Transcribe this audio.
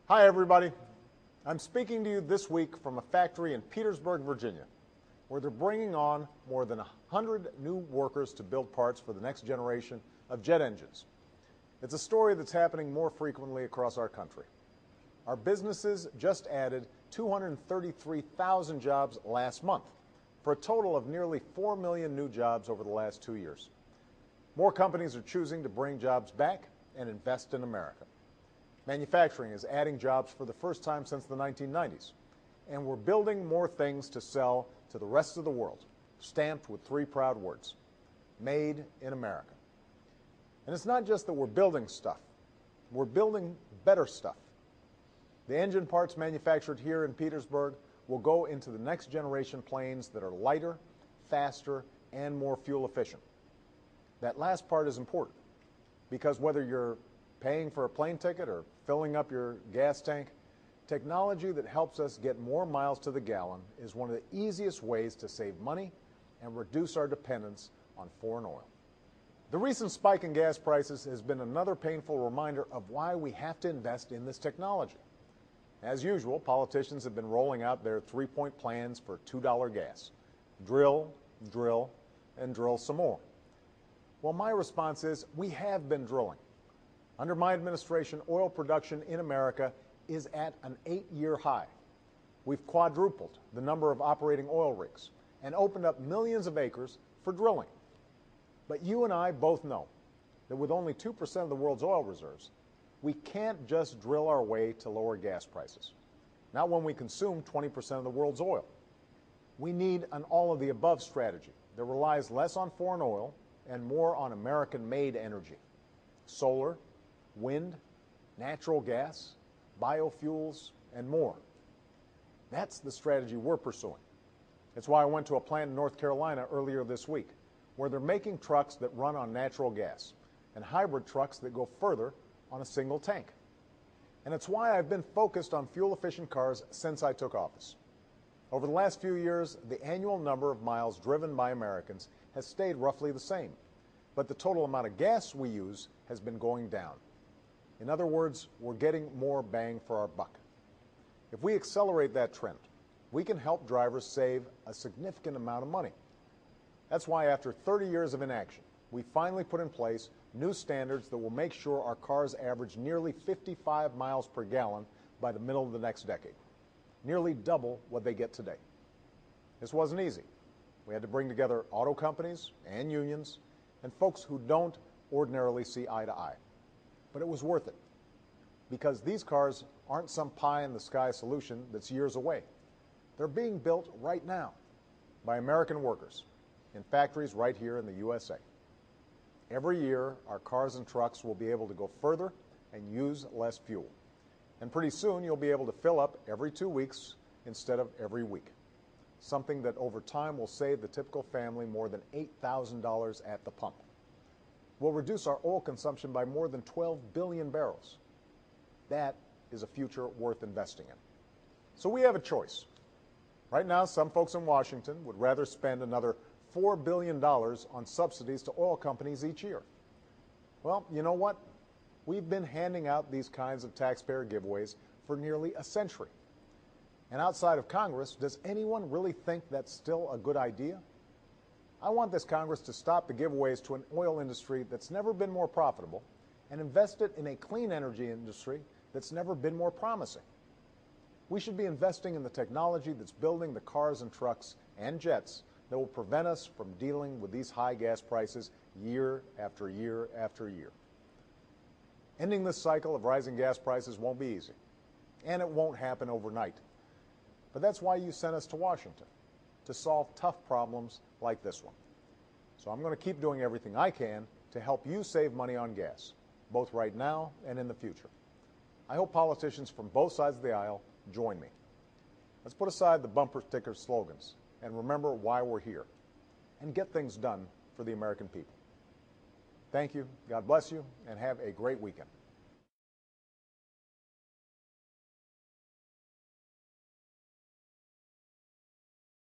Hi, everybody. I'm speaking to you this week from a factory in Petersburg, Virginia, where they're bringing on more than 100 new workers to build parts for the next generation of jet engines. It's a story that's happening more frequently across our country. Our businesses just added 233,000 jobs last month, for a total of nearly 4 million new jobs over the last 2 years. More companies are choosing to bring jobs back and invest in America. Manufacturing is adding jobs for the first time since the 1990s, and we're building more things to sell to the rest of the world, stamped with 3 proud words: Made in America. And it's not just that we're building stuff, we're building better stuff. The engine parts manufactured here in Petersburg will go into the next generation planes that are lighter, faster, and more fuel efficient. That last part is important, because whether you're paying for a plane ticket or filling up your gas tank, technology that helps us get more miles to the gallon is one of the easiest ways to save money and reduce our dependence on foreign oil. The recent spike in gas prices has been another painful reminder of why we have to invest in this technology. As usual, politicians have been rolling out their 3-point plans for $2 gas. Drill, drill, and drill some more. Well, my response is we have been drilling. Under my administration, oil production in America is at an 8-year high. We've quadrupled the number of operating oil rigs and opened up millions of acres for drilling. But you and I both know that with only 2% of the world's oil reserves, we can't just drill our way to lower gas prices. Not when we consume 20% of the world's oil. We need an all-of-the-above strategy that relies less on foreign oil and more on American-made energy. Solar, wind, natural gas, biofuels, and more. That's the strategy we're pursuing. It's why I went to a plant in North Carolina earlier this week, where they're making trucks that run on natural gas and hybrid trucks that go further on a single tank. And it's why I've been focused on fuel-efficient cars since I took office. Over the last few years, the annual number of miles driven by Americans has stayed roughly the same, but the total amount of gas we use has been going down. In other words, we're getting more bang for our buck. If we accelerate that trend, we can help drivers save a significant amount of money. That's why after 30 years of inaction, we finally put in place new standards that will make sure our cars average nearly 55 miles per gallon by the middle of the next decade, nearly double what they get today. This wasn't easy. We had to bring together auto companies and unions and folks who don't ordinarily see eye to eye. But it was worth it, because these cars aren't some pie-in-the-sky solution that's years away. They're being built right now by American workers in factories right here in the USA. Every year, our cars and trucks will be able to go further and use less fuel. And pretty soon, you'll be able to fill up every 2 weeks instead of every week, something that over time will save the typical family more than $8,000 at the pump. We'll reduce our oil consumption by more than 12 billion barrels. That is a future worth investing in. So we have a choice. Right now, some folks in Washington would rather spend another $4 billion on subsidies to oil companies each year. Well, you know what? We've been handing out these kinds of taxpayer giveaways for nearly a century. And outside of Congress, does anyone really think that's still a good idea? I want this Congress to stop the giveaways to an oil industry that's never been more profitable and invest it in a clean energy industry that's never been more promising. We should be investing in the technology that's building the cars and trucks and jets that will prevent us from dealing with these high gas prices year after year after year. Ending this cycle of rising gas prices won't be easy, and it won't happen overnight. But that's why you sent us to Washington, to solve tough problems like this one. So I'm going to keep doing everything I can to help you save money on gas, both right now and in the future. I hope politicians from both sides of the aisle join me. Let's put aside the bumper sticker slogans and remember why we're here, and get things done for the American people. Thank you, God bless you, and have a great weekend.